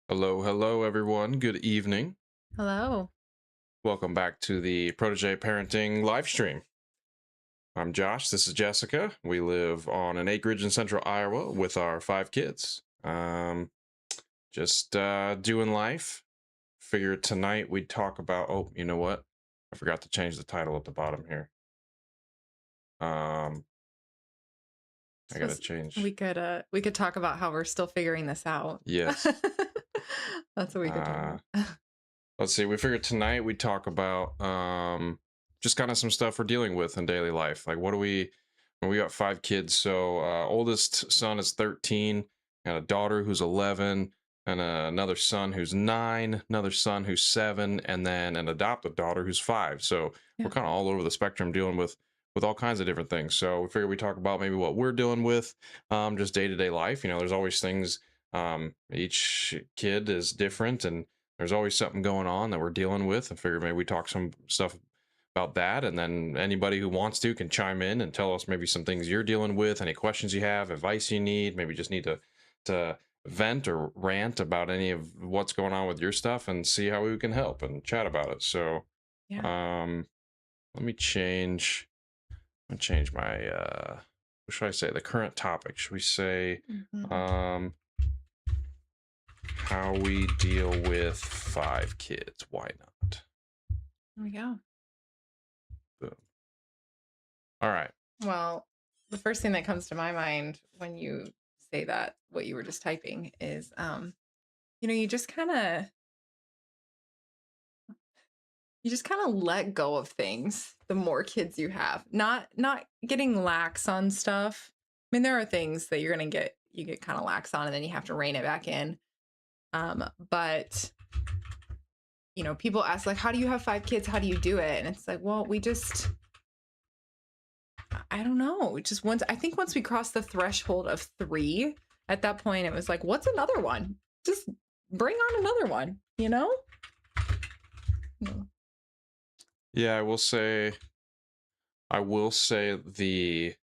Hello, hello, everyone. Good evening. Hello. Welcome back to the Protege Parenting live stream. I'm Josh. This is Jessica. We live on an acreage in central Iowa with our 5 kids. Just doing life. Figured tonight we'd talk about. Oh, you know what? I forgot to change the title at the bottom here. I So gotta change. we could talk about how we're still figuring this out. Yes. That's what we could talk Uh, about. let's see. We figured tonight we'd talk about just kind of some stuff we're dealing with in daily life. Like, what do we got 5 kids. So, oldest son is 13, got a daughter who's 11, and another son who's 9, another son who's 7, and then an adopted daughter who's 5. So, we're Yeah. kind of all over the spectrum dealing with all kinds of different things. So, we figured we talk about maybe what we're dealing with, just day to day life. There's always things. Each kid is different, and there's always something going on that we're dealing with. I figured maybe we talk some stuff about that, and then anybody who wants to can chime in and tell us maybe some things you're dealing with, any questions you have, advice you need, maybe just need to vent or rant about any of what's going on with your stuff, and see how we can help and chat about it. So Yeah. um let me change my what should I say, the current topic. Should we say Mhm. um how we deal with 5 kids? Why not? There we go. Boom. All right. Well, the first thing that comes to my mind when you say that, what you were just typing is you just kind of let go of things the more kids you have. Not getting lax on stuff. I mean, there are things that you get kind of lax on and then you have to rein it back in. But people ask like, how do you have 5 kids? How do you do it? And it's like, well, I don't know. Just once we crossed the threshold of 3, at that point it was like, what's another one? Just bring on another one, you know? Mm. Yeah, I will say the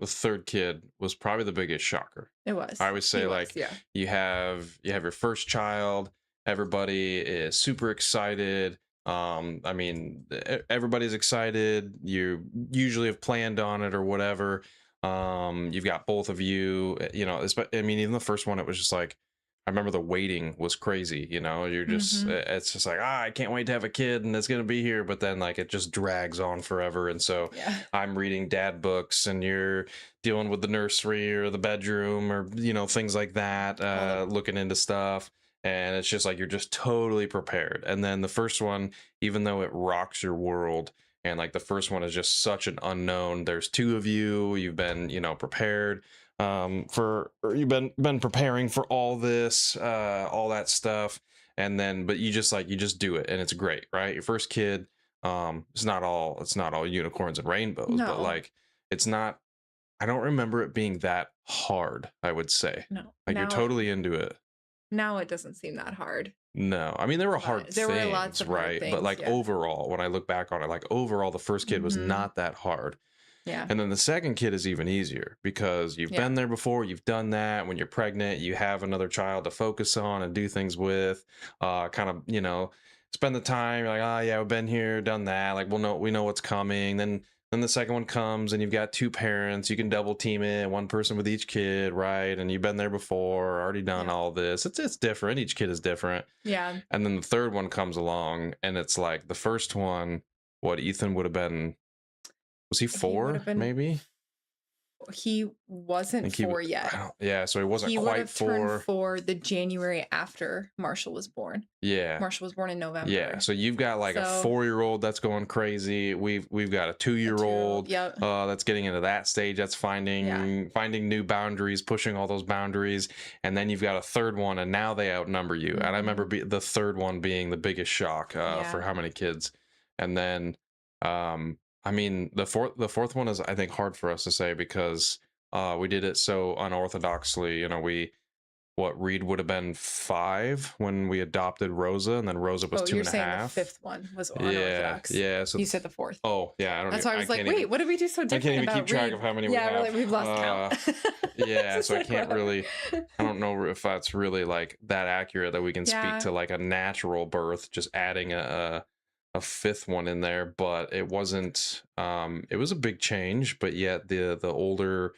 third kid was probably the biggest shocker. It I was. would He say, was, like, yeah. you have your first child, everybody is super excited. I mean, everybody's excited. You usually have planned on it or whatever. You've got both of you, I mean, even the first one, it was just like, I remember the waiting was crazy. You're just, Mhm. it's just like, I can't wait to have a kid and it's going to be here. But then, like, it just drags on forever. And so Yeah. I'm reading dad books and you're dealing with the nursery or the bedroom or things like that, All the looking into stuff, and it's just like you're just totally prepared. And then the first one, even though it rocks your world, and like the first one is just such an unknown, there's 2 of you, you've been prepared, for or you've been preparing for all this, all that stuff. And then but you just do it and it's great, right? Your first kid, it's not all unicorns and rainbows, but No. like it's not, I don't remember it being that hard, I would say. No. Like, you're totally into it. Now it doesn't seem that hard, No, I mean, there were hard but there were lots things, of hard right? But, things, like, yeah. overall, when I look back on it, like, overall, the first kid was Mhm. not that hard. Yeah. And then the second kid is even easier because you've Yeah. been there before, you've done that. When you're pregnant, you have another child to focus on and do things with, kind of, spend the time. You're like, oh yeah, we've been here, done that. Like, we know what's coming. Then the second one comes and you've got 2 parents. You can double team it, one person with each kid, right? And you've been there before, already done Yeah. all this. It's different. Each kid is different. Yeah. And then the third one comes along, and it's like the first one. What Ethan would have been? Was he He would 4? have been Maybe. he I wasn't think he. 4 yet. I don't. Yeah. So he wasn't He would quite have turned 4. 4 the January after Marshall was born. Yeah. Marshall was born in Yeah, November. so you've got like a So, 4-year-old that's going crazy. We've got a a 2-year-old, 2-year-old yep. that's getting into that stage. That's Yeah. finding new boundaries, pushing all those boundaries, and then you've got a third one, and now they outnumber you. And I remember Mhm. the third one being the biggest shock for Yeah. how many kids. And then, I mean, the fourth one is, I think, hard for us to say because we did it so unorthodoxly. We what Reed would have been 5 when we adopted Rosa, and then Rosa was Oh, two you're and a saying the half. fifth one was Yeah, unorthodox. yeah. So You said the fourth. oh yeah, That's why I I was like, can't even wait, what did we do so I can't different even keep about track Reed? of how many we Yeah, we're have. like, we've lost count. Yeah, Just so I like, can't really. whatever. I don't know if that's really like that accurate that we can speak Yeah, to like a natural birth, just adding a fifth one in there, but it wasn't. It was a big change, but yet the older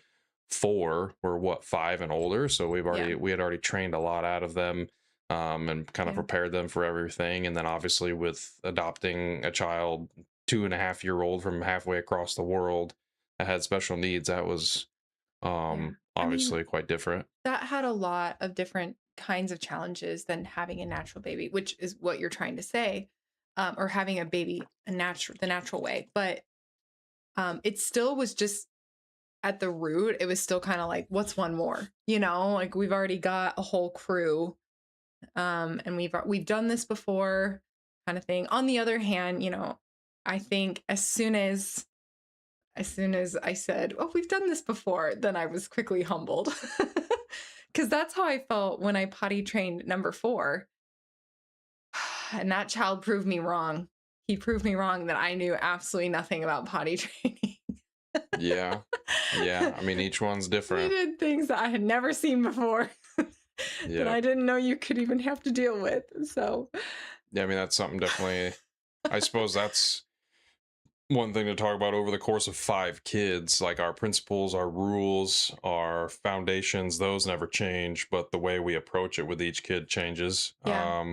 4 were what 5 and older, so yeah, we had already trained a lot out of them. And kind of yeah, prepared them for everything. And then obviously with adopting a child 2.5-year old from halfway across the world that had special needs, that was yeah. I mean, obviously quite different. that had a lot of different kinds of challenges than having a natural baby, which is what you're trying to say, or having a baby the natural way. But it still was just at the root. It was still kind of like, what's one more? Like we've already got a whole crew, and we've done this before, kind of thing. On the other hand, I think as soon as I said, "Oh, we've done this before," then I was quickly humbled. Because that's how I felt when I potty trained number 4. And that child proved me wrong. He proved me wrong that I knew absolutely nothing about potty training. Yeah. Yeah. I mean, each one's He different. did things that I had never seen before that Yeah. I didn't know you could even have to deal with. So, Yeah. I mean, that's something definitely. I suppose that's one thing to talk about over the course of 5 kids. Like our principles, our rules, our foundations, those never change, but the way we approach it with each kid changes. yeah,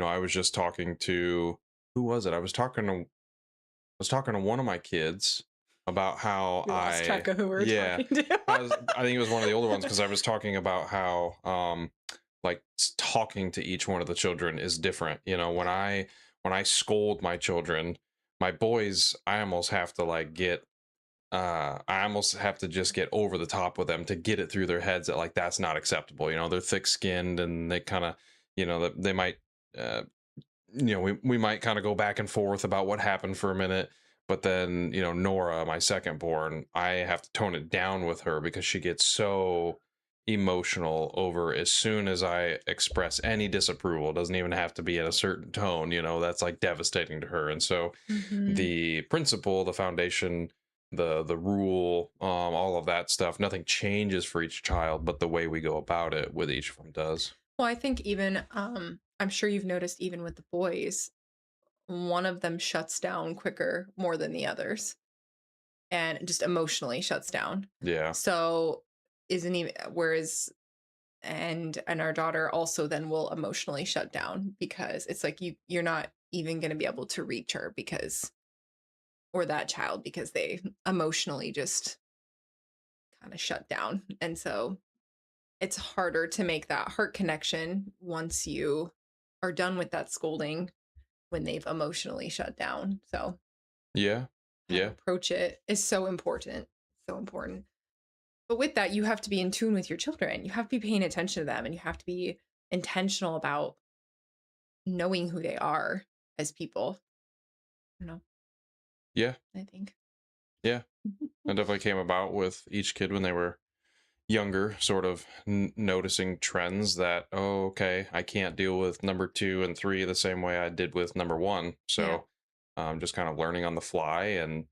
I was just talking to who was it? I was talking to one of my kids about how we lost track of who we were yeah, talking to. I think it was one of the older ones because I was talking about how like talking to each one of the children is different. When I scold my children, my boys, I almost have to like get I almost have to just get over the top with them to get it through their heads that like that's not acceptable. They're thick skinned and they kind of, they might uh we might kind of go back and forth about what happened for a minute, but then Nora, my second born, I have to tone it down with her because she gets so emotional over as soon as I express any disapproval. It doesn't even have to be at a certain tone, that's like devastating to her. And so Mhm. the principle, the foundation, the rule, all of that stuff, nothing changes for each child, but the way we go about it with each of them does. Well, I think even I'm sure you've noticed even with the boys, one of them shuts down quicker more than the others and just emotionally shuts down. Yeah. So isn't even whereas and our daughter also then will emotionally shut down because it's like you're not even going to be able to reach her because or that child because they emotionally just kind of shut down. And so it's harder to make that heart connection once you are done with that scolding when they've emotionally shut down. So Yeah. how to Yeah. approach it is so important. So important. But with that, you have to be in tune with your children. You have to be paying attention to them and you have to be intentional about knowing who they are as people. You know, Yeah. I think. Yeah. That definitely came about with each kid when they were younger, sort of noticing trends that, oh, okay, I can't deal with number 2 and 3 the same way I did with number 1. Yeah. So just kind of learning on the fly and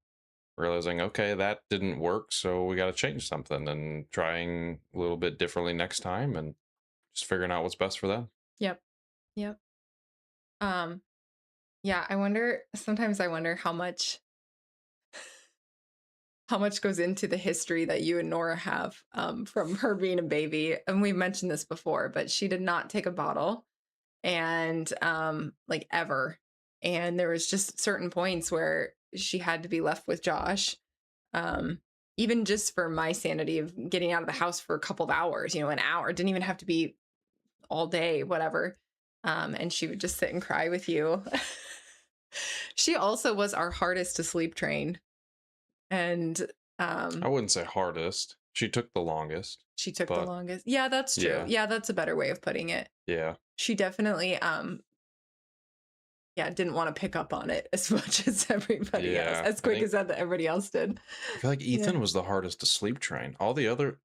realizing, okay, that didn't work. So we got to change something and trying a little bit differently next time and just figuring out what's best for them. Yep. Yep. Um, yeah, sometimes I wonder how much goes into the history that you and Nora have from her being a baby. And we've mentioned this before, but she did not take a bottle and like ever. And there was just certain points where she had to be left with Josh. Um, even just for my sanity of getting out of the house for a couple of hours, an hour, it didn't even have to be all day, whatever. And she would just sit and cry with you. She also was our hardest to sleep train. And I um wouldn't say hardest. She took the longest, she took the but longest. Yeah, that's true. yeah, Yeah, that's a better way of putting it. yeah, She definitely yeah, didn't want to pick up on it as much as everybody else, yeah. as quick as that everybody else did. I feel like Yeah. Ethan was the hardest to sleep train. All the other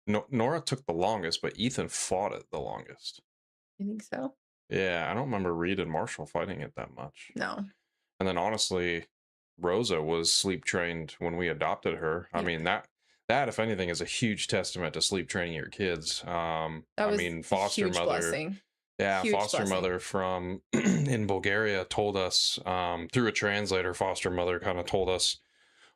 Nora took the longest, but Ethan fought it the longest. You think so? Yeah, I don't remember Reed and Marshall fighting it that much. No. And then honestly, Rosa was sleep trained when we adopted her. I Yeah. mean that if anything is a huge testament to sleep training your kids. That I was mean a foster huge mother, blessing. yeah, Huge foster blessing. mother from in Bulgaria told us through a translator. Foster mother kind of told us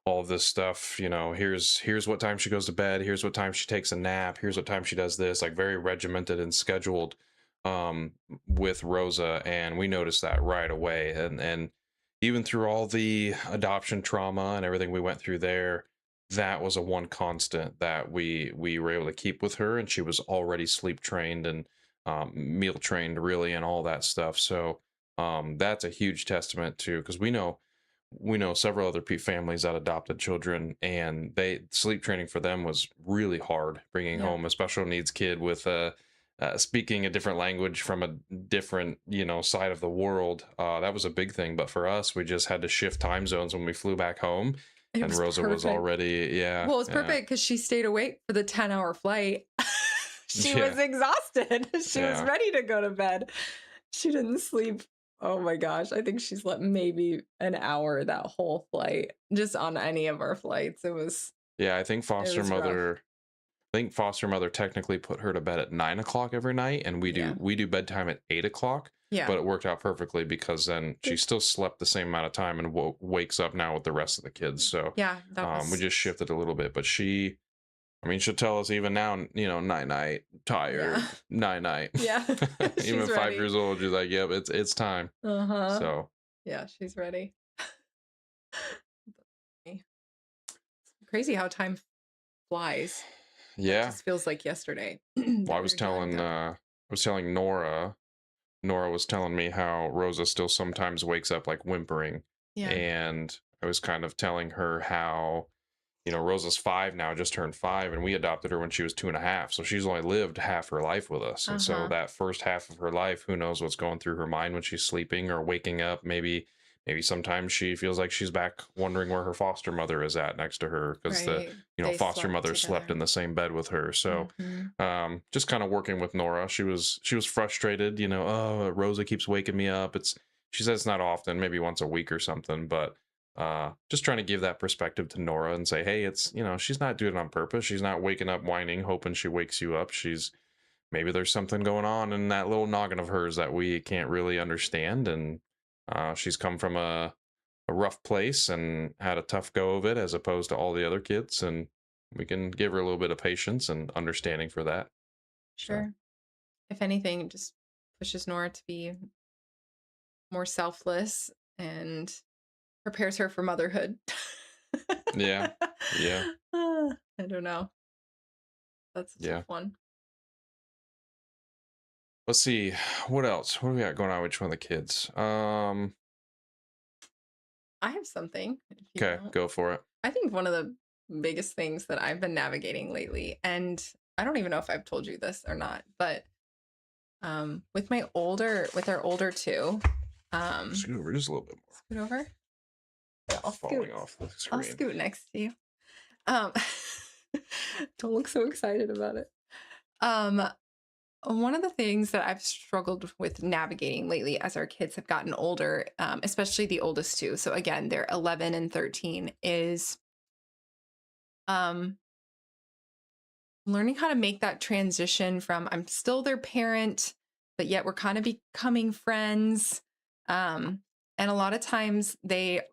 all of this stuff. You know, here's what time she goes to bed. Here's what time she takes a nap. Here's what time she does this. Like very regimented and scheduled um, with Rosa, and we noticed that right away. And even through all the adoption trauma and everything we went through there, that was a one constant that we were able to keep with her, and she was already sleep trained and meal trained really and all that stuff. So that's a huge testament to, because we know several other families that adopted children, and they sleep training for them was really hard. Bringing Yeah. home a special needs kid with a speaking a different language from a different side of the world, that was a big thing. But for us, we just had to shift time zones when we flew back home, It and was Rosa was perfect. already, yeah, Well, it's yeah. perfect because she stayed awake for the 10-hour flight. She Yeah, was exhausted. She was yeah. ready to go to bed. She didn't sleep. Oh my gosh. I think she slept maybe an hour that whole flight, just on any of our flights. Yeah, I think It foster was rough. mother I think foster mother technically put her to bed at 9 o'clock every night, and we do Yeah. we do bedtime at 8 o'clock. Yeah. But it worked out perfectly because then she Good. still slept the same amount of time and wakes up now with the rest of the kids. So Yeah, that we was just shifted a little bit. But I mean, she'll tell us even now, night night, yeah. tired, night night. Yeah. Even She's 5 years ready. old, she's like, "Yep, it's time." Uh-huh. So Yeah, she's ready. Crazy how time flies. It yeah. just feels like yesterday Well, that we were doing that. I was telling Nora. Nora was telling me how Rosa still sometimes wakes up like whimpering. Yeah. And I was kind of telling her how, Rosa's 5 now, just turned 5, and we adopted her when she was 2.5. So she's only lived half her life with us. And so Uh-huh. that first half of her life, who knows what's going through her mind when she's sleeping or waking up. Maybe sometimes she feels like she's back wondering where her foster mother is at next to her, because the Right. They foster slept mother slept together. in the same bed with her. So Mhm. just kind of working with Nora. She was frustrated, oh, Rosa keeps waking me up. She says it's not often, maybe once a week or something, but just trying to give that perspective to Nora and say, hey, it's, she's not doing it on purpose. She's not waking up whining hoping she wakes you up. She's maybe there's something going on in that little noggin of hers that we can't really understand, and she's come from a rough place and had a tough go of it as opposed to all the other kids, and we can give her a little bit of patience and understanding for that. So Sure. If anything, it just pushes Nora to be more selfless and prepares her for motherhood. yeah, yeah, I don't know. That's a tough yeah. one. Let's see, what else, what do we got going on with each one of the kids? I have something, if you Okay, don't. go for it. I think one of the biggest things that I've been navigating lately, and I don't even know if I've told you this or not, but with our older two, um Scoot over just a little bit more. scoot over. Yeah, Falling off the I'll screen. scoot next to you. Um don't look so excited about it. Um One of the things that I've struggled with navigating lately as our kids have gotten older, especially the oldest two, so again, they're 11 and 13, is um, learning how to make that transition from I'm still their parent, but yet we're kind of becoming friends. Um, and a lot of times they're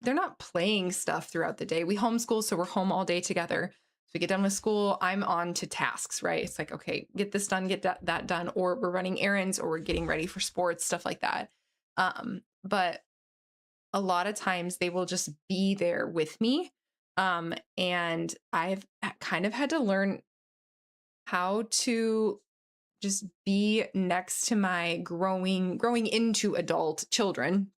not playing stuff throughout the day. We homeschool, so we're home all day together. So we get done with school, I'm on to tasks, right? It's like, okay, get this done, get that done, or we're running errands or we're getting ready for sports, stuff like that. But a lot of times they will just be there with me. And I've kind of had to learn how to just be next to my growing into adult children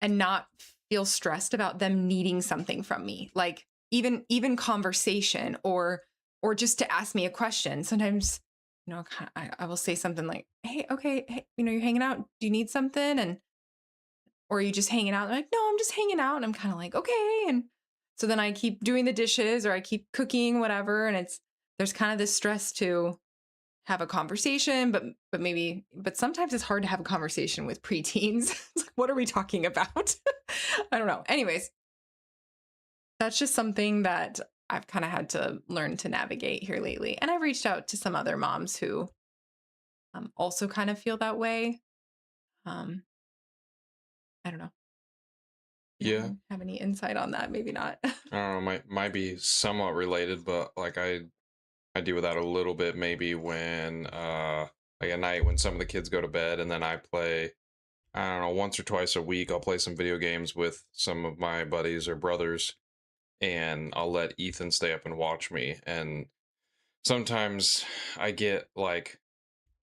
and not feel stressed about them needing something from me, like even conversation or just to ask me a question. Sometimes I will say something like, hey, okay, hey, you're hanging out, do you need something? And or are you just hanging out? They're like, no, I'm just hanging out. And I'm kind of like, okay. And So then I keep doing the dishes or I keep cooking, whatever. And there's kind of this stress to have a conversation, but sometimes it's hard to have a conversation with preteens. It's like, what are we talking about? I don't know. Anyways, that's just something that I've kind of had to learn to navigate here lately. And I've reached out to some other moms who also kind of feel that way. Um, I don't know. You Yeah. have any insight on that? Maybe not. I don't know, might be somewhat related, but like I deal with that a little bit maybe when like at night when some of the kids go to bed and then I play, I don't know, once or twice a week I'll play some video games with some of my buddies or brothers, and I'll let Ethan stay up and watch me. And sometimes I get like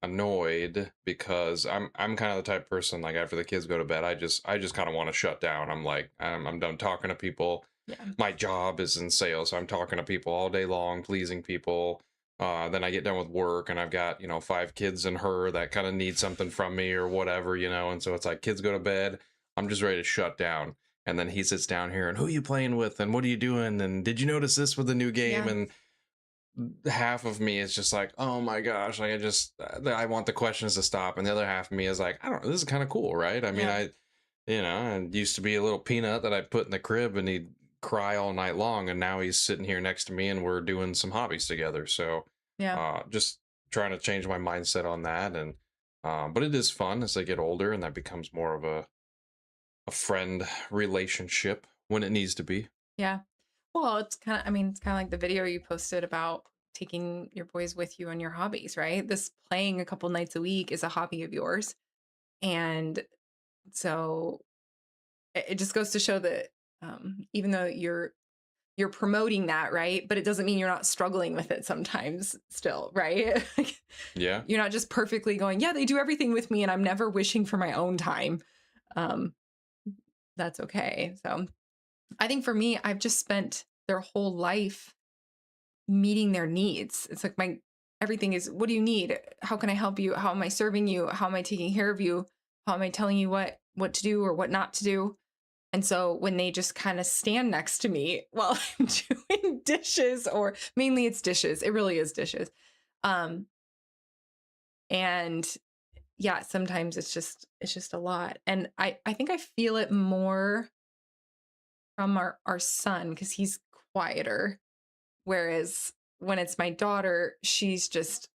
annoyed because I'm kind of the type of person, like after the kids go to bed, I just kind of want to shut down. I'm like I'm done talking to people. Yeah. My job is in sales, so I'm talking to people all day long, pleasing people. Then I get done with work and I've got, 5 kids and her that kind of need something from me or whatever, and so it's like kids go to bed, I'm just ready to shut down. And then he sits down here and, who are you playing with and what are you doing and did you notice this with the new game? Yeah. And half of me is just like, oh my gosh, like I want the questions to stop, and the other half of me is like, I don't know, this is kind of cool, right? I mean, Yeah. and used to be a little peanut that I put in the crib and he'd cry all night long, and now he's sitting here next to me and we're doing some hobbies together. So Yeah. just trying to change my mindset on that. And but it is fun as they get older, and that becomes more of a friend relationship when it needs to be. Yeah. Well, I mean, it's kind of like the video you posted about taking your boys with you on your hobbies, right? This playing a couple nights a week is a hobby of yours. And so it just goes to show that even though you're promoting that, right? But it doesn't mean you're not struggling with it sometimes still, right? Like, Yeah. you're not just perfectly going, yeah, they do everything with me and I'm never wishing for my own time. Um, that's okay. So I think for me, I've just spent their whole life meeting their needs. It's like my everything is, what do you need? How can I help you? How am I serving you? How am I taking care of you? How am I telling you what to do or what not to do? And so when they just kind of stand next to me while I'm doing dishes, or mainly it's dishes, it really is dishes. Um and yeah, sometimes it's just a lot. And I think I feel it more from our son because he's quieter. Whereas when it's my daughter, she's just,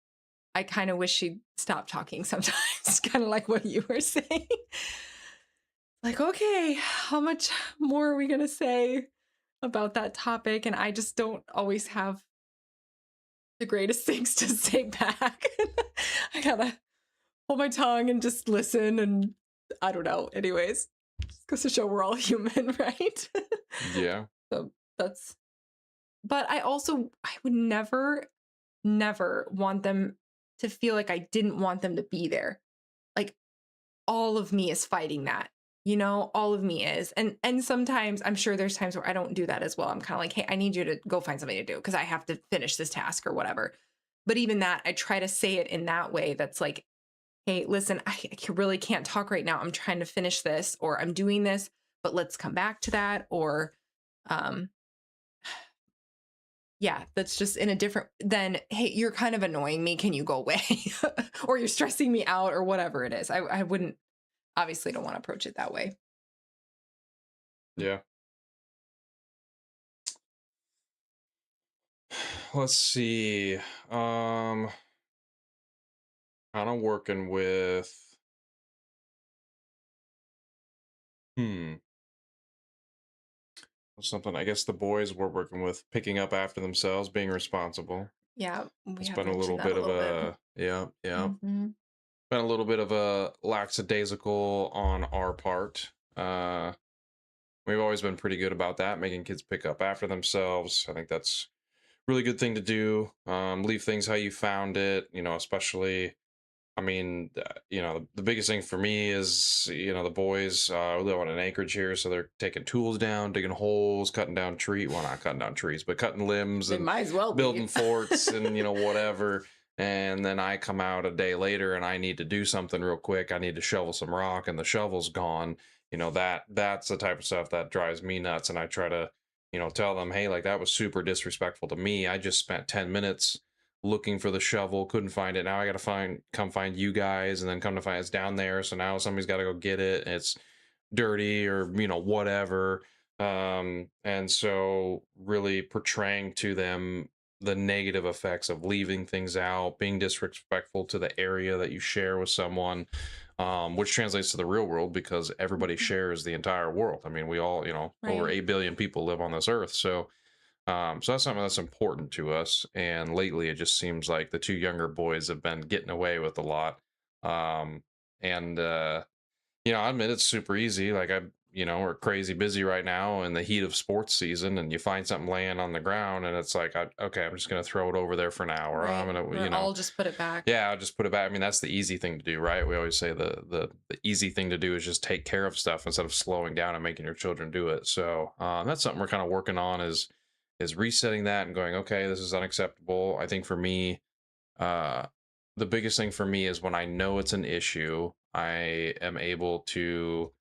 I kind of wish she'd stop talking sometimes, kind of like what you were saying. Like, okay, how much more are we going to say about that topic? And I just don't always have the greatest things to say back. I gotta hold my tongue and just listen. And I don't know. Anyways, just goes to show we're all human, right? Yeah. So that's, but I would never want them to feel like I didn't want them to be there. Like, all of me is fighting that. All of me is. And sometimes I'm sure there's times where I don't do that as well. I'm kind of like, hey, I need you to go find something to do because I have to finish this task or whatever. But even that, I try to say it in that way that's like, hey, listen, really can't talk right now. I'm trying to finish this, or I'm doing this, but let's come back to that. Or um yeah, that's just in a different than, hey, you're kind of annoying me. Can you go away? Or you're stressing me out or whatever it is. I wouldn't, obviously don't want to approach it that way. Yeah. Let's see. Kind of working with, hmm, something. I guess the boys were working with picking up after themselves, being responsible. Yeah, we It's have been a little mentioned that bit a of little bit. a, yeah, yeah. Mhm. Been a little bit of a lackadaisical on our part. We've always been pretty good about that, making kids pick up after themselves. I think that's really good thing to do. Leave things how you found it, especially, I mean, the biggest thing for me is, the boys, we live on an acreage here, so they're taking tools down, digging holes, cutting down well, not cutting down trees, but cutting limbs They and might as well building be. forts and, whatever. And then I come out a day later and I need to do something real quick. I need to shovel some rock and the shovel's gone. That's the type of stuff that drives me nuts. And I try to tell them, hey, like that was super disrespectful to me. I just spent 10 minutes looking for the shovel, couldn't find it. Now I got to come find you guys, and then come to find it's down there. So now somebody's got to go get it. And it's dirty or, whatever. And so really portraying to them the negative effects of leaving things out, being disrespectful to the area that you share with someone, which translates to the real world because everybody Mhm. shares the entire world. I mean, we all, over Right. 8 billion people live on this earth. So that's something that's important to us. And lately, it just seems like the two younger boys have been getting away with a lot. Um, and I admit it's super easy. Like we're crazy busy right now in the heat of sports season, and you find something laying on the ground, and it's like, okay, I'm just gonna throw it over there for now, or I'm Right. gonna, Or I'll just put it back. yeah, I'll just put it back. I mean, that's the easy thing to do, right? We always say the easy thing to do is just take care of stuff instead of slowing down and making your children do it. So that's something we're kind of working on is resetting that and going, okay, this is unacceptable. I think for me, uh, the biggest thing for me is when I know it's an issue, I am able to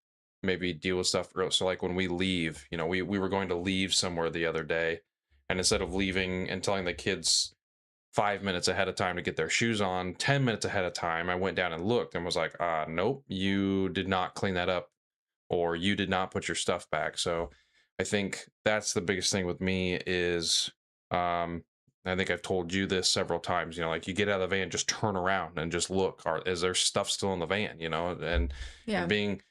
maybe deal with stuff. So like when we leave, we were going to leave somewhere the other day, and instead of leaving and telling the kids 5 minutes ahead of time to get their shoes on, 10 minutes ahead of time, I went down and looked and was like, nope, you did not clean that up, or you did not put your stuff back. So I think that's the biggest thing with me is, um, I think I've told you this several times, like you get out of the van, just turn around and just look, is there stuff still in the van, and Yeah. being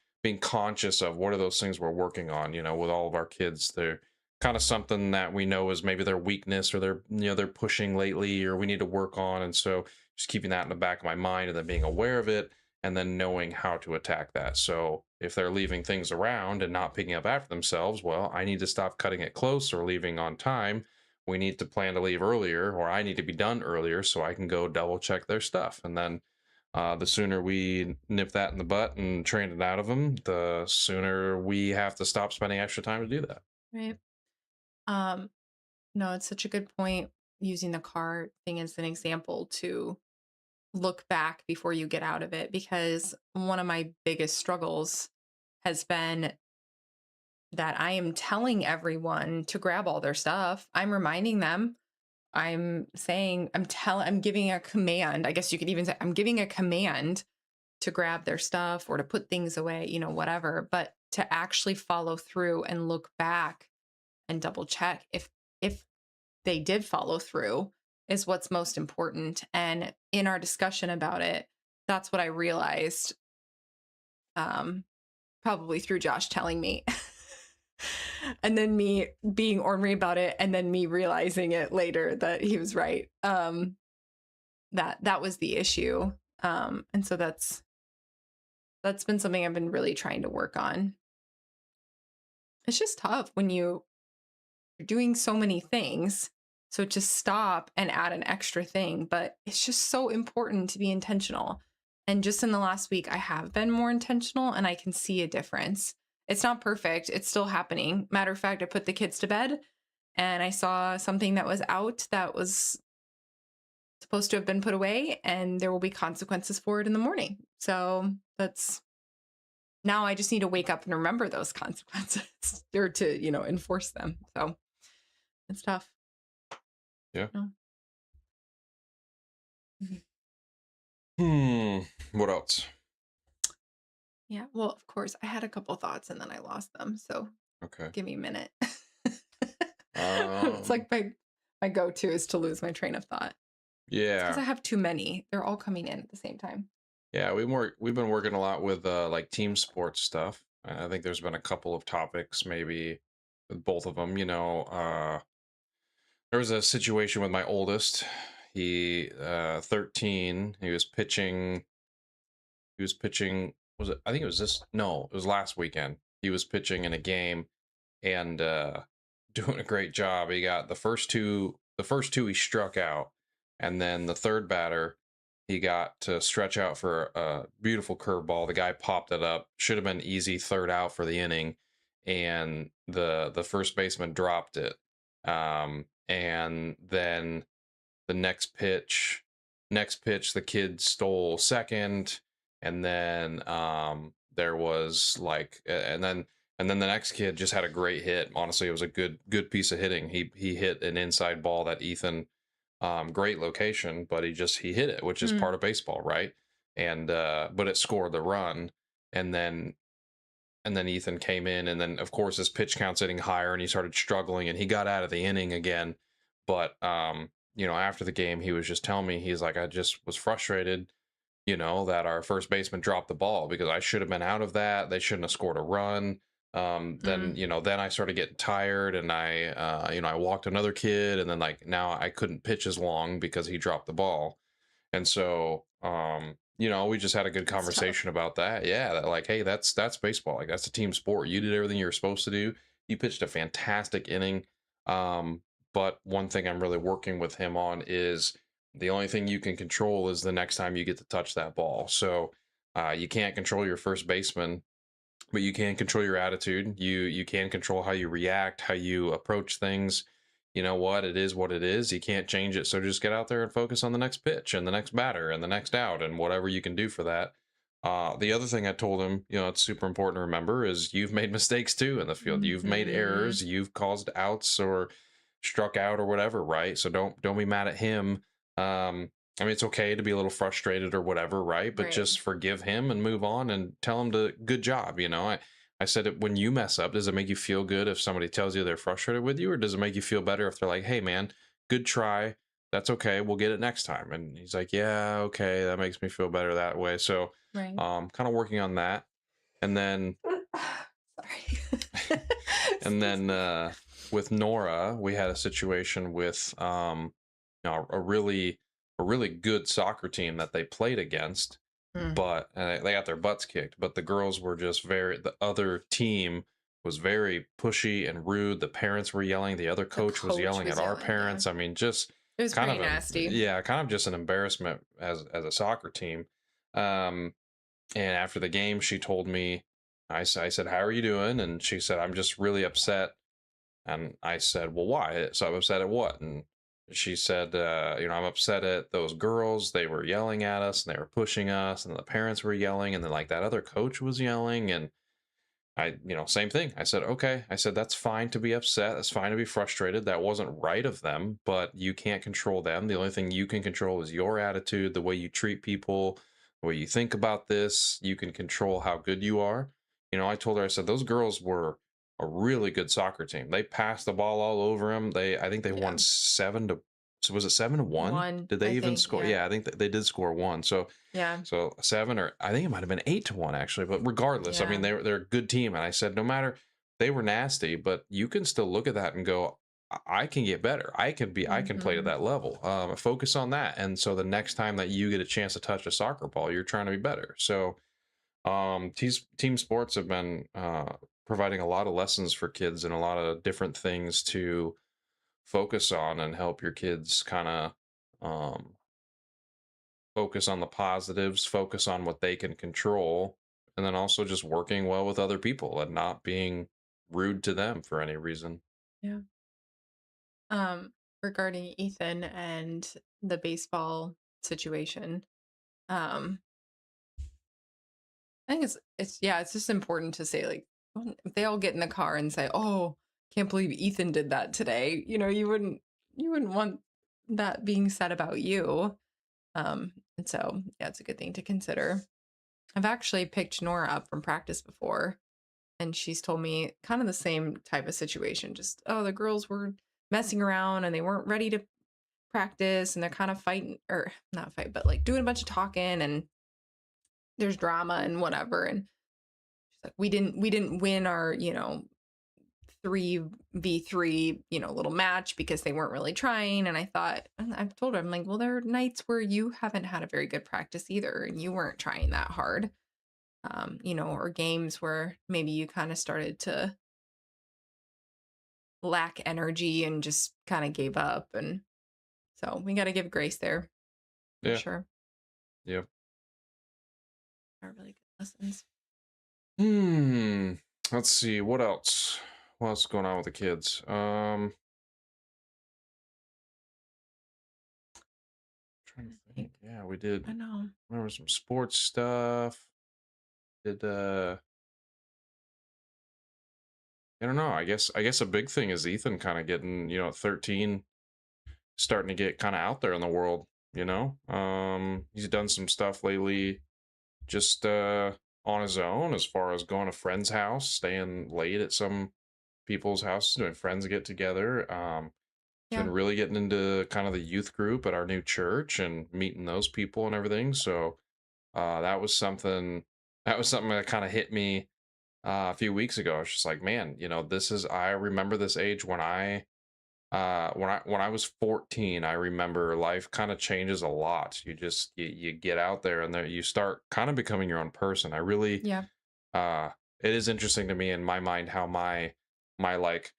conscious of what are those things we're working on, with all of our kids. They're kind of something that we know is maybe their weakness, or they're pushing lately, or we need to work on. And so just keeping that in the back of my mind and then being aware of it, and then knowing how to attack that. So if they're leaving things around and not picking up after themselves, well, I need to stop cutting it close or leaving on time. We need to plan to leave earlier, or I need to be done earlier so I can go double check their stuff. And then the sooner we nip that in the butt and train it out of them, the sooner we have to stop spending extra time to do that. Right. Um, no, it's such a good point using the car thing as an example to look back before you get out of it, because one of my biggest struggles has been that I am telling everyone to grab all their stuff. I'm reminding them. I'm giving a command. I guess you could even say I'm giving a command to grab their stuff or to put things away, whatever, but to actually follow through and look back and double check if they did follow through is what's most important. And in our discussion about it, that's what I realized, um, probably through Josh telling me. And then me being ornery about it, and then me realizing it later that he was right. That was the issue. And so that's been something I've been really trying to work on. It's just tough when you're doing so many things. So to stop and add an extra thing, but it's just so important to be intentional. And just in the last week, I have been more intentional and I can see a difference. It's not perfect, it's still happening. Matter of fact, I put the kids to bed and I saw something that was out that was supposed to have been put away, and there will be consequences for it in the morning. So that's now I just need to wake up and remember those consequences or to, enforce them. So it's tough. Yeah. No. Mhm. Hmm. What else? Yeah. Well, of course, I had a couple thoughts and then I lost them. So Okay. give me a minute. It's Um. like my go-to is to lose my train of thought. It's because Yeah. I have too many. They're all coming in at the same time. Yeah. We've been working a lot with like team sports stuff. I think there's been a couple of topics maybe with both of them. There was a situation with my oldest. He 13. He was pitching. Was it? I think it was this. No, it was last weekend. He was pitching in a game and doing a great job. He got the first two. The first two he struck out, and then the third batter he got to stretch out for a beautiful curveball. The guy popped it up. Should have been easy third out for the inning, and the first baseman dropped it. And then the next pitch, the kid stole second, and then there was like, and then And then the next kid just had a great hit. Honestly, it was a good piece of hitting. He hit an inside ball that Ethan, great location, but he hit it, which is Mm, part of baseball, right? And but it scored the run, and then Ethan came in, and then of course his pitch count's hitting higher, and he started struggling, and he got out of the inning again. But after the game, he was just telling me, he's like, I just was frustrated, that our first baseman dropped the ball because I should have been out of that. They shouldn't have scored a run. Then mm. then I started getting tired, and I walked another kid, and then like now I couldn't pitch as long because he dropped the ball. And so, we just had a good That's tough. conversation about that. Yeah, that like, hey, that's baseball. Like that's a team sport. You did everything you were supposed to do. You pitched a fantastic inning. Um, but one thing I'm really working with him on is the only thing you can control is the next time you get to touch that ball. So you can't control your first baseman, but you can control your attitude. You can control how you react, how you approach things. You know what? It is what it is. You can't change it. So just get out there and focus on the next pitch and the next batter and the next out and whatever you can do for that. The other thing I told him, it's super important to remember is you've made mistakes too in the field. You've made Mhm. errors. You've caused outs or struck out or whatever, right? So don't be mad at him. I mean, it's okay to be a little frustrated or whatever, right? But Right. just forgive him and move on and tell him to good job. I said it when you mess up, does it make you feel good if somebody tells you they're frustrated with you, or does it make you feel better if they're like, hey man, good try. That's okay. We'll get it next time. And he's like, yeah, okay. That makes me feel better that way. So Right. kind of working on that. And then Sorry. and Excuse then me. with Nora, we had a situation with a really good soccer team that they played against, Mm. but they got their butts kicked. But the girls were just the other team was very pushy and rude. The parents were yelling. The other The coach was coach yelling at was our yelling, yeah. parents. I mean, just It was kind pretty of nasty. kind of just an embarrassment as a soccer team. Um, and after the game, she told me, I said, how are you doing? And she said, I'm just really upset. And I said, well, why? So I'm upset at what? And she said, I'm upset at those girls. They were yelling at us and they were pushing us, and the parents were yelling, and then like that other coach was yelling. And same thing. I said, okay. I said, that's fine to be upset. That's fine to be frustrated. That wasn't right of them, but you can't control them. The only thing you can control is your attitude, the way you treat people, the way you think about this. You can control how good you are. I told her, I said, those girls were a really good soccer team. They passed the ball all over them. I think they won Yeah. 7 to, so was it 7-1? 1, Did they I even think, score? yeah. Yeah, I think that they did score one. So Yeah. so 7, or I think it might have been 8-1 actually, but regardless, I mean Yeah. they're a good team. And I said, no matter, they were nasty, but you can still look at that and go, I can get better. I can play to Mhm. that level. Focus on that. And so the next time that you get a chance to touch a soccer ball, you're trying to be better. So team sports have been providing a lot of lessons for kids and a lot of different things to focus on and help your kids kind of um, focus on the positives, focus on what they can control, and then also just working well with other people and not being rude to them for any reason. Yeah. Um, Regarding Ethan and the baseball situation, um, I think it's yeah, it's just important to say, like, if they all get in the car and say, "Oh, can't believe Ethan did that today," you wouldn't want that being said about you. And so yeah, it's a good thing to consider. I've actually picked Nora up from practice before, and she's told me kind of the same type of situation. Just, oh, the girls were messing around and they weren't ready to practice, and they're kind of fighting, or not fight, but like doing a bunch of talking, and there's drama and whatever. And she's like, we didn't win our 3v3 little match because they weren't really trying. And I thought, and I've told her, I'm like, well, there are nights where you haven't had a very good practice either, and you weren't trying that hard. Or games where maybe you kind of started to lack energy and just kind of gave up. And so we got to give grace there for Yeah. sure. Yeah. Are really good lessons. Hmm. Let's see. What else? What else is going on with the kids? Trying to I think think. Yeah, we did. I know. Remember some sports stuff. Did I don't know. I guess a big thing is Ethan kind of getting, at 13, starting to get kind of out there in the world, you know? He's done some stuff lately just on his own, as far as going to friends' house, staying late at some people's houses, doing friends get together. He's Yeah. been really getting into kind of the youth group at our new church and meeting those people and everything. So that was something that kind of hit me a few weeks ago. I was just like, man, this is I remember this age when I was 14. I remember life kind of changes a lot. You get out there and there you start kind of becoming your own person. I really Yeah. uh it is interesting to me in my mind how my like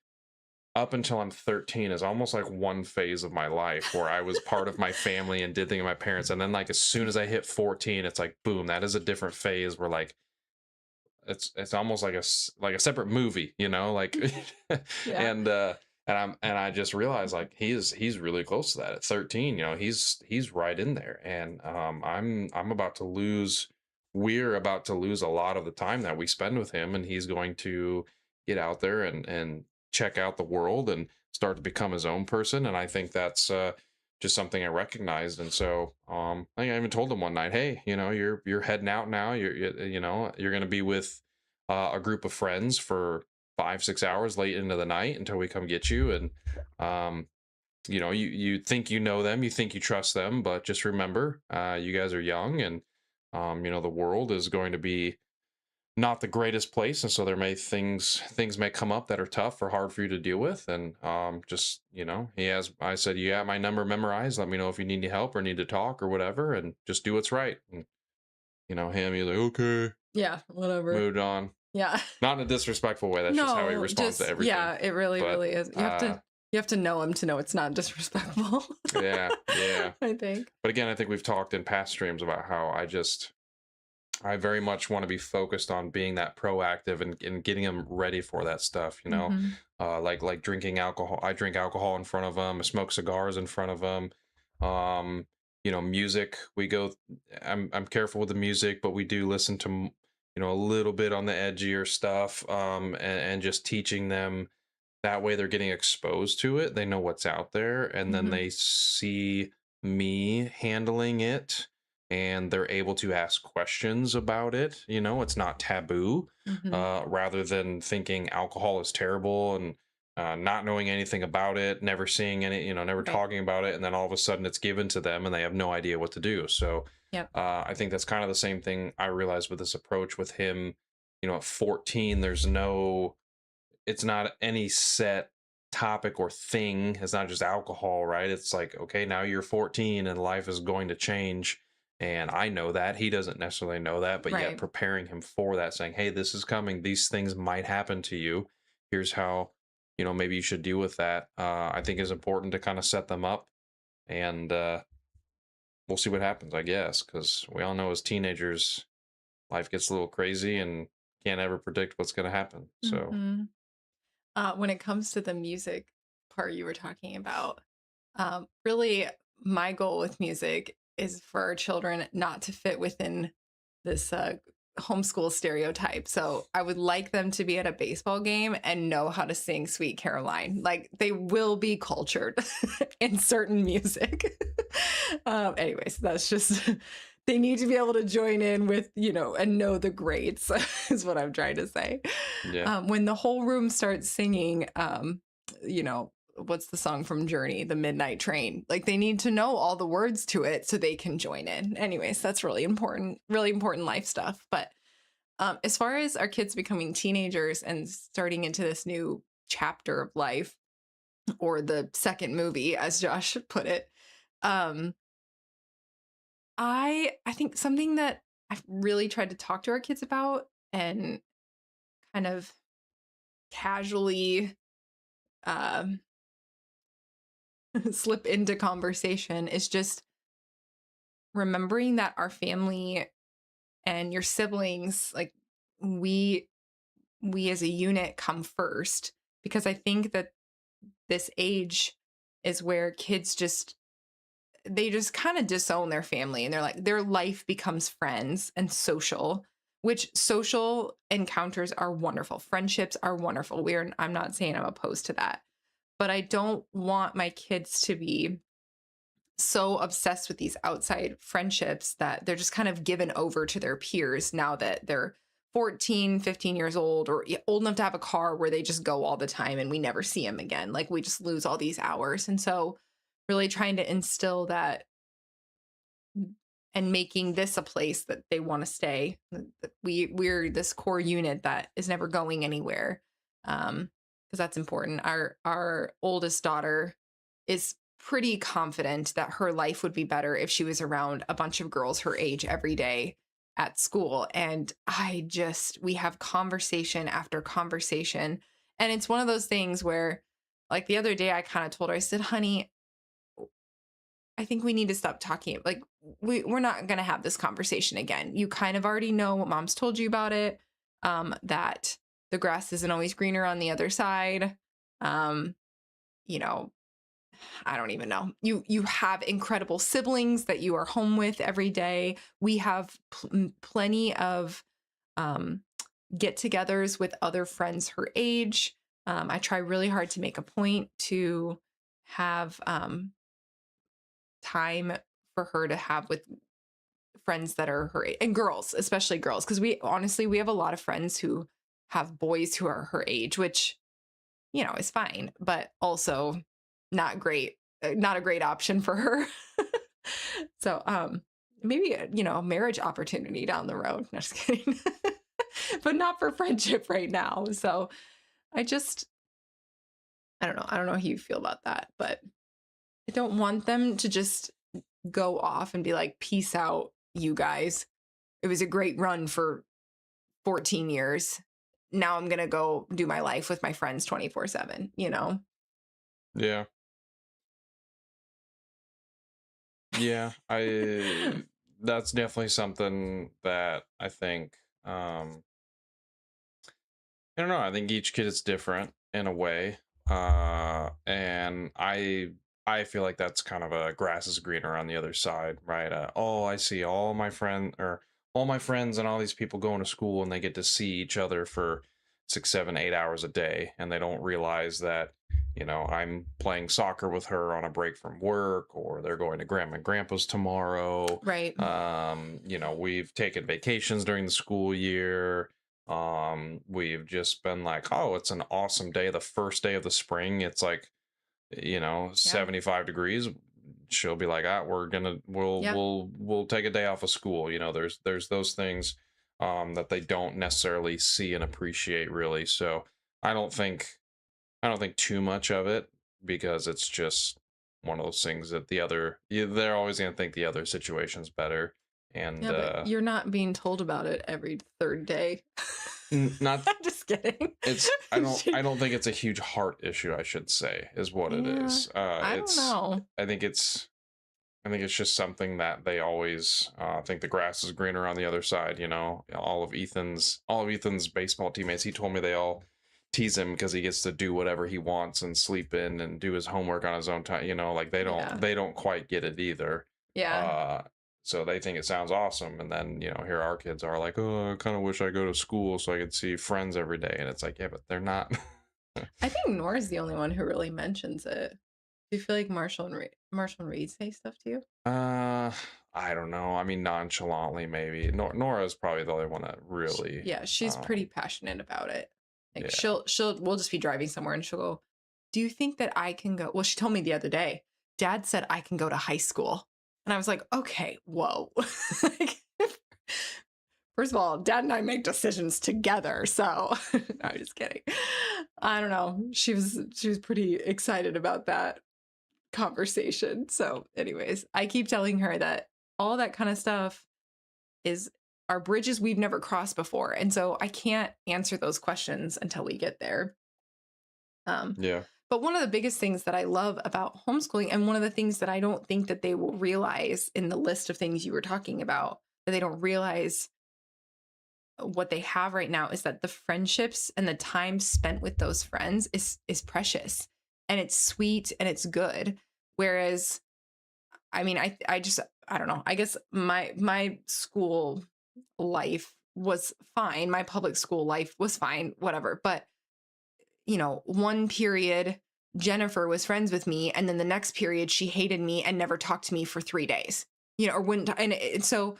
up until I'm 13 is almost like one phase of my life where I was part of my family and did things with my parents. And then like as soon as I hit 14, it's like boom, that is a different phase where like it's almost like like a separate movie, like Yeah. and I just realized like he's really close to that at 13. He's right in there, and I'm about to lose we're about to lose a lot of the time that we spend with him, and he's going to get out there and check out the world and start to become his own person. And I think that's just something I recognized. And so I think I even told him one night, hey, you're heading out now. You're going to be with a group of friends for 5 6 hours late into the night until we come get you. And um you think you know them, you think you trust them, but just remember, you guys are young, and the world is going to be not the greatest place, and so there may things may come up that are tough or hard for you to deal with. And just I said, you got my number memorized, let me know if you need any help or need to talk or whatever, and just do what's right. And he's like, okay, Yeah. Whatever. moved on. Yeah. Not in a disrespectful way, that's just how he No, responds to just everything. yeah, it really, But really is. You have to know him to know it's not disrespectful. yeah, yeah. I think. But again, I think we've talked in past streams about how I very much want to be focused on being that proactive and getting them ready for that stuff. Hmm. Like drinking alcohol. I drink alcohol in front of them. I smoke cigars in front of them. Music. I'm careful with the music, but we do listen to a little bit on the edgier stuff. And just teaching them that way they're getting exposed to it. They know what's out there, and then Hmm. they see me handling it, and they're able to ask questions about it. It's not taboo, Hmm. rather than thinking alcohol is terrible and not knowing anything about it, never seeing any, never Right. talking about it, and then all of a sudden it's given to them and they have no idea what to do. So Yep. I think that's kind of the same thing I realized with this approach with him. At 14, it's not any set topic or thing. It's not just alcohol, right? It's like, okay, now you're 14 and life is going to change. And I know that. He doesn't necessarily know that, but yet Right. preparing him for that, saying, hey, this is coming. These things might happen to you. Here's how, maybe you should deal with that. I think is important to kind of set them up. And we'll see what happens, I guess, because we all know as teenagers, life gets a little crazy and can't ever predict what's going to happen. So, Hmm. When it comes to the music part you were talking about, really, my goal with music is for our children not to fit within this homeschool stereotype. So I would like them to be at a baseball game and know how to sing Sweet Caroline. Like they will be cultured in certain music. Anyways, that's just, they need to be able to join in with, and know the greats, is what I'm trying to say. yeah. When the whole room starts singing, you know, what's the song from Journey, The Midnight Train? Like they need to know all the words to it so they can join in. Anyways, that's really important life stuff. But as far as our kids becoming teenagers and starting into this new chapter of life, or the second movie, as Josh put it, um, I think something that I've really tried to talk to our kids about and kind of casually um, slip into conversation is just remembering that our family and your siblings, like we we as a unit come first, because I think that this age is where kids just they just kind of disown their family, and they're like their life becomes friends and social, which social encounters are wonderful. Friendships are wonderful. I'm not saying I'm opposed to that, but I don't want my kids to be so obsessed with these outside friendships that they're just kind of given over to their peers now that they're 14, 15 years old or old enough to have a car where they just go all the time and we never see them again. Like we just lose all these hours. And so really trying to instill that and making this a place that they want to stay. That we're this core unit that is never going anywhere. Because that's important. Our oldest daughter is pretty confident that her life would be better if she was around a bunch of girls her age every day at school. And we have conversation after conversation. And it's one of those things where, like the other day, I kind of told her, I said, honey, I think we need to stop talking. Like we're not going to have this conversation again. You kind of already know what mom's told you about it. That the grass isn't always greener on the other side. Um, you know, I don't even know. You have incredible siblings that you are home with every day. We have plenty of get-togethers with other friends her age. I try really hard to make a point to have time for her to have with friends that are her age, and girls, especially girls, because we have a lot of friends who have boys who are her age, which is fine, but also not great, not a great option for her. So maybe a marriage opportunity down the road. No, just kidding. But not for friendship right now. So I just I don't know. I don't know how you feel about that, but I don't want them to just go off and be like, peace out, you guys. It was a great run for 14 years. Now I'm going to go do my life with my friends 24/7, Yeah. Yeah. That's definitely something that I think, I don't know. I think each kid is different in a way. And I feel like that's kind of a grass is greener on the other side, right? Oh, I see all my friends and all these people going to school and they get to see each other for 6, 7, 8 hours a day, and they don't realize that, I'm playing soccer with her on a break from work, or they're going to grandma and grandpa's tomorrow. Right. We've taken vacations during the school year. We've just been like, oh, it's an awesome day. The first day of the spring, it's like, Yeah. 75 degrees. She'll be like, Yeah. we'll take a day off of school. There's those things that they don't necessarily see and appreciate really. So I don't think I don't think too much of it, because it's just one of those things that they're always going to think the other situation's better. And Yeah, but you're not being told about it every third day. not I'm just kidding. I don't think it's a huge heart issue, I should say, is what it Yeah, is. I don't know. I think it's just something that they always think the grass is greener on the other side. All of Ethan's baseball teammates, he told me they all tease him because he gets to do whatever he wants and sleep in and do his homework on his own time. Like Yeah. they don't quite get it either. Yeah. So they think it sounds awesome, and then here our kids are like, oh, I kind of wish I go to school so I could see friends every day, and it's like, yeah, but they're not. I think Nora's the only one who really mentions it. Do you feel like Marshall and Reed say stuff to you? I don't know. I mean, nonchalantly, maybe. Nora's probably the only one that really. Yeah, she's pretty passionate about it. Like Yeah. we'll just be driving somewhere and she'll go, "Do you think that I can go?" Well, she told me the other day, Dad said I can go to high school. And I was like, "Okay, whoa." Like, first of all, Dad and I make decisions together. So, no, I'm just kidding. I don't know. She was pretty excited about that conversation. So, anyways, I keep telling her that all that kind of stuff is are bridges we've never crossed before. And so I can't answer those questions until we get there. Um, Yeah. but one of the biggest things that I love about homeschooling, and one of the things that I don't think that they will realize in the list of things you were talking about, that they don't realize what they have right now, is that the friendships and the time spent with those friends is precious, and it's sweet and it's good. Whereas, I mean, I don't know. I guess my school life was fine. My public school life was fine, whatever. But, one period, Jennifer was friends with me. And then the next period, she hated me and never talked to me for 3 days, or wouldn't. And so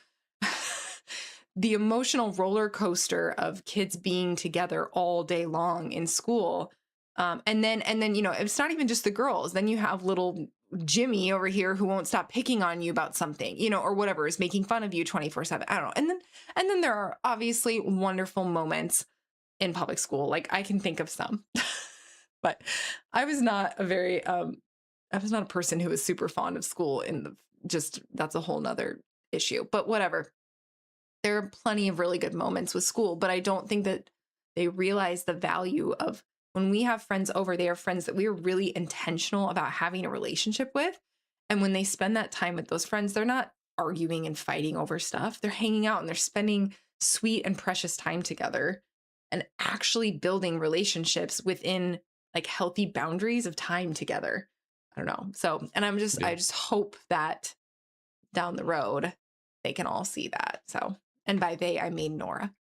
the emotional roller coaster of kids being together all day long in school. And then, it's not even just the girls. Then you have little Jimmy over here who won't stop picking on you about something, or whatever, is making fun of you 24/7. I don't know. And then there are obviously wonderful moments in public school. Like I can think of some. But I was not I was not a person who was super fond of school in the just that's a whole nother issue. But whatever. There are plenty of really good moments with school, but I don't think that they realize the value of when we have friends over, they are friends that we are really intentional about having a relationship with. And when they spend that time with those friends, they're not arguing and fighting over stuff. They're hanging out and they're spending sweet and precious time together and actually building relationships within like healthy boundaries of time together. I don't know. So, and Yeah. I just hope that down the road they can all see that. So, and by they, I mean Nora.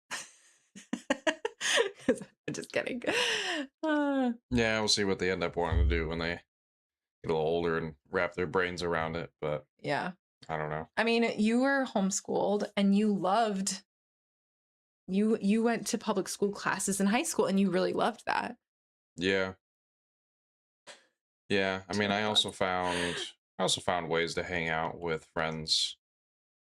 'Cause I'm just kidding. Yeah, we'll see what they end up wanting to do when they get a little older and wrap their brains around it. But Yeah. I don't know. I mean, you were homeschooled and you went to public school classes in high school and you really loved that. Yeah. Yeah. I mean, Oh God. I also found ways to hang out with friends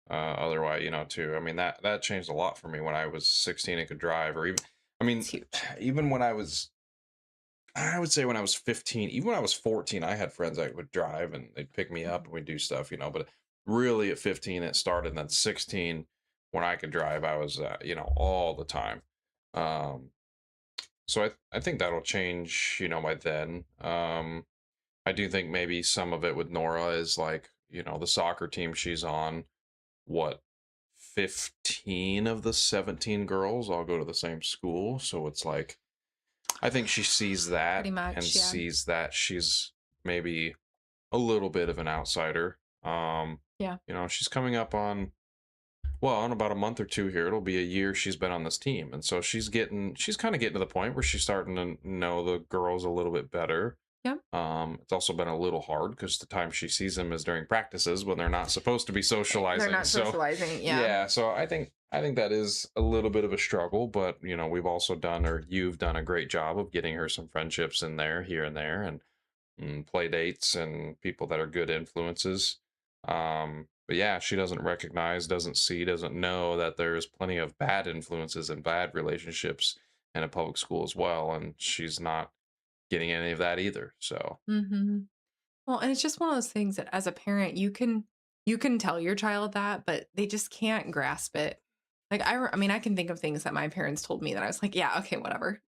otherwise, too. I mean, that changed a lot for me when I was 16 and could drive, or even, I It's mean, huge. even when I would say when I was 15, even when I was 14, I had friends that would drive and they'd pick me up Mhm. and we'd do stuff, but really at 15 it started. And then 16, when I could drive, I was, all the time. Um, so I think that'll change, by then. I do think maybe some of it with Nora is like, the soccer team she's on, what, 15 of the 17 girls all go to the same school. So it's like, I think she sees Pretty that and much, yeah. sees that she's maybe a little bit of an outsider. Yeah. She's coming up on, well, in about a month or two here, it'll be a year she's been on this team. And so she's kind of getting to the point where she's starting to know the girls a little bit better. Yep. It's also been a little hard because the time she sees them is during practices when they're not supposed to be They're socializing. not So socializing. Yeah. yeah, so I think that is a little bit of a struggle, but we've also done, or you've done, a great job of getting her some friendships in there, here and there, and play dates and people that are good influences. But yeah, she doesn't recognize, doesn't see, doesn't know that there's plenty of bad influences and bad relationships in a public school as well, and she's not getting any of that either. So Hmm. Well, and it's just one of those things that as a parent, you can tell your child that, but they just can't grasp it. Like I mean, I can think of things that my parents told me that I was like, yeah, okay, whatever.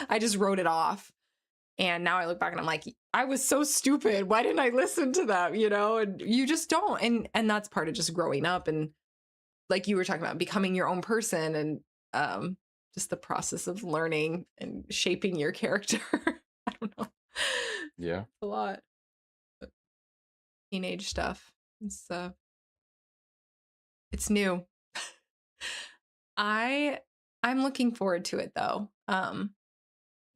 I just wrote it off. And now I look back and I'm like, I was so stupid. Why didn't I listen to them? And you just don't. And that's part of just growing up and like you were talking about becoming your own person and um just the process of learning and shaping your character. I don't know. yeah, A lot. Teenage stuff. It's new. I I'm looking forward to it though.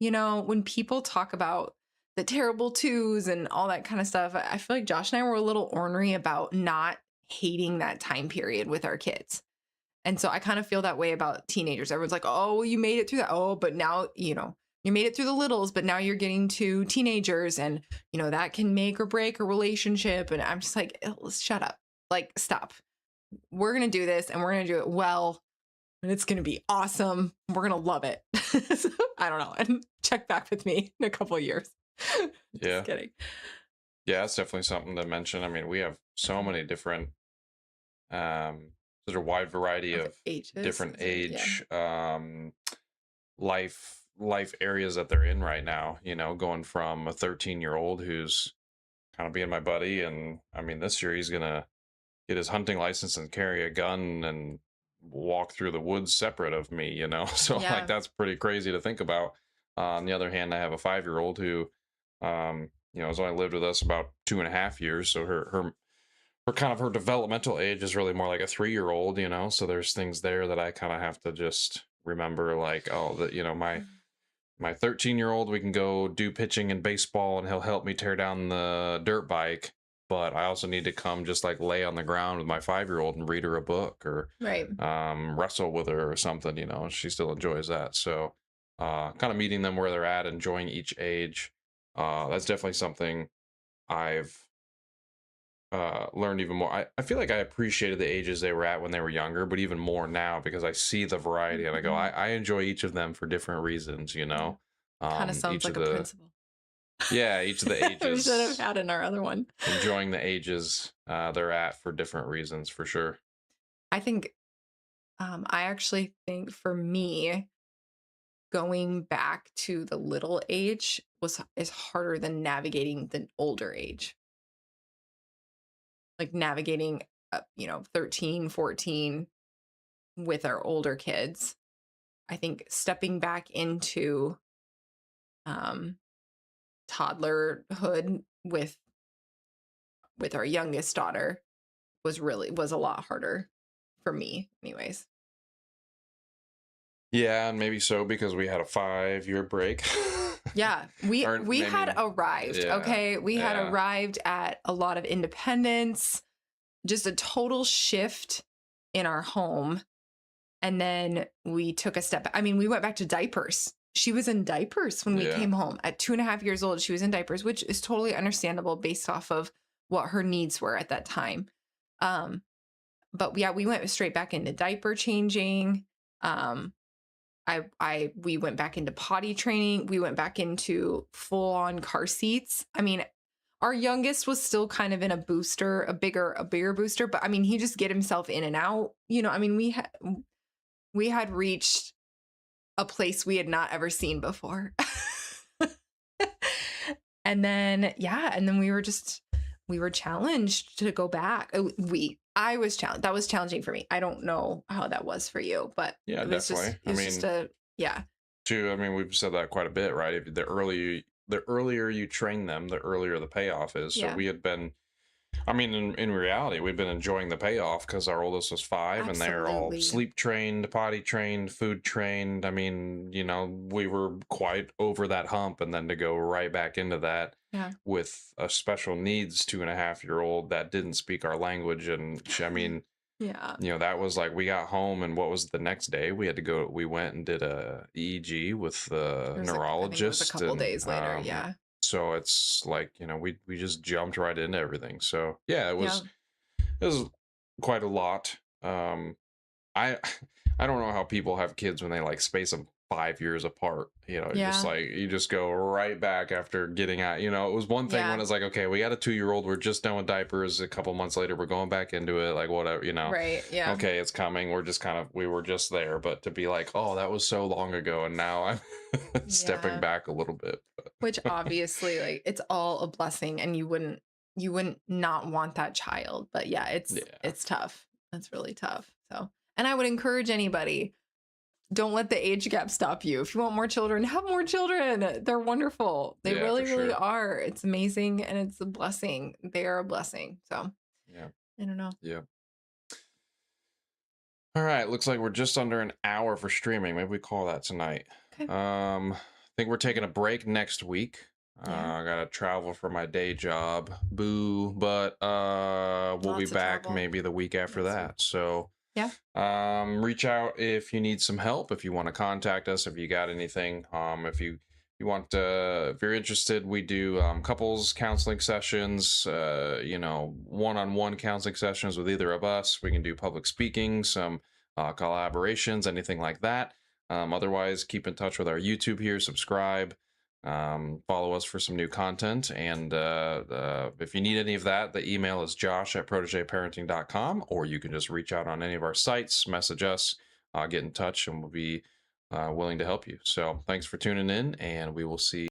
When people talk about the terrible twos and all that kind of stuff, I feel like Josh and I were a little ornery about not hating that time period with our kids. And so I kind of feel that way about teenagers. Everyone's like, oh, well, you made it through that. Oh, but now, you made it through the littles, but now you're getting to teenagers and, that can make or break a relationship. And I'm just like, shut up. Like, stop. We're going to do this and we're going to do it well. And it's going to be awesome. We're going to love it. So, I don't know. And check back with me in a couple of years. Just yeah, kidding. yeah. It's definitely something to mention. I mean, we have so many different, such a wide variety Of of ages. different Yeah. age, life areas that they're in right now. Going from a 13-year-old who's kind of being my buddy, and I mean, this year he's gonna get his hunting license and carry a gun and walk through the woods separate of me. So like Yeah. that's pretty crazy to think about. On the other hand, I have a 5-year-old who, has only lived with us about 2.5 years, so her her kind of her developmental age is really more like a 3-year-old, you know. So there's things there that I kind of have to just remember, like, oh, that, you know, my 13-year-old, we can go do pitching and baseball and he'll help me tear down the dirt bike, but I also need to come just like lay on the ground with my 5-year-old and read her a book, or Right. wrestle with her or something, you know. She still enjoys that. So kind of meeting them where they're at, enjoying each age, that's definitely something I've learned even more. I feel like I appreciated the ages they were at when they were younger, but even more now because I see the variety and I go, Mhm. I enjoy each of them for different reasons, you Yeah. know. Kind of sounds Each of like a the principal. Yeah, each of the We should have ages, had in our other one. enjoying the ages they're at for different reasons, for sure. I think I actually think for me, going back to the little age was is harder than navigating the older age. Like navigating 13, 14 with our older kids. I think stepping back into um toddlerhood with our youngest daughter was a lot harder for me anyways. Yeah, and maybe so because we had a 5-year break. Yeah, we Or we had maybe, arrived, yeah, okay? We had yeah. arrived at a lot of independence, just a total shift in our home, and then we took a step I mean, we went back to diapers. She was in diapers when we Yeah. came home. At 2.5 years old, she was in diapers, which is totally understandable based off of what her needs were at that time. Um, but yeah, we went straight back into diaper changing. Um, we went back into potty training. We went back into full on car seats. I mean, our youngest was still kind of in a booster, a bigger booster, but I mean, he just get himself in and out. I mean, we had reached a place we had not ever seen before. And then yeah, and then we were challenged to go back. I was challenged. That was challenging for me. I don't know how that was for you, but Yeah, it was definitely. it I was just mean, a yeah. too, I mean, we've said that quite a bit, right? If the earlier you train them, the earlier the payoff is. So Yeah. we had been, I mean, in reality, we've been enjoying the payoff because our oldest was 5 and they're all Absolutely. sleep trained, potty trained, food trained. I mean, you know, we were quite over that hump, and then to go right back into that Yeah. with a special needs 2.5-year-old that didn't speak our language. And I mean, Yeah. you know, that was like we got home, and what was the next day? We went and did a EEG with the I think it was a neurologist, couple and days later. Yeah. so it's like, you know, we just jumped right into everything. So yeah, Yeah. it was quite a lot. I I don't know how people have kids when they like space them 5 years apart. You know, just Yeah. like you just go right back after getting out. You know, it was one thing when Yeah. it's like, okay, we got a 2-year-old, we're just done with diapers. A couple months later, we're going back into it, like whatever, you know. Right. Yeah. Okay, it's coming. We were just there, but to be like, oh, that was so long ago, and now I'm stepping Yeah. back a little bit. Which obviously like it's all a blessing and you wouldn't not want that child. But yeah, Yeah, it's tough. That's really tough. So, and I would encourage anybody, don't let the age gap stop you. If you want more children, have more children. They're wonderful. They yeah, for really, really sure. are. It's amazing and it's a blessing. They are a blessing. So, Yeah, I don't know. yeah. All right, looks like we're just under an hour for streaming. Maybe we call that tonight. Okay. I think we're taking a break next week. Yeah. I gotta travel for my day job. Boo. But we'll be Lots of back travel maybe the week after next week. that. So Yeah. reach out if you need some help, if you want to contact us, if you got anything. If you want if you're interested, we do couples counseling sessions, you know, one-on-one counseling sessions with either of us. We can do public speaking, some collaborations, anything like that. Otherwise, keep in touch with our YouTube here, subscribe, follow us for some new content. And if you need any of that, the email is josh@protegeparenting.com, or you can just reach out on any of our sites, message us, get in touch, and we'll be willing to help you. So thanks for tuning in, and we will see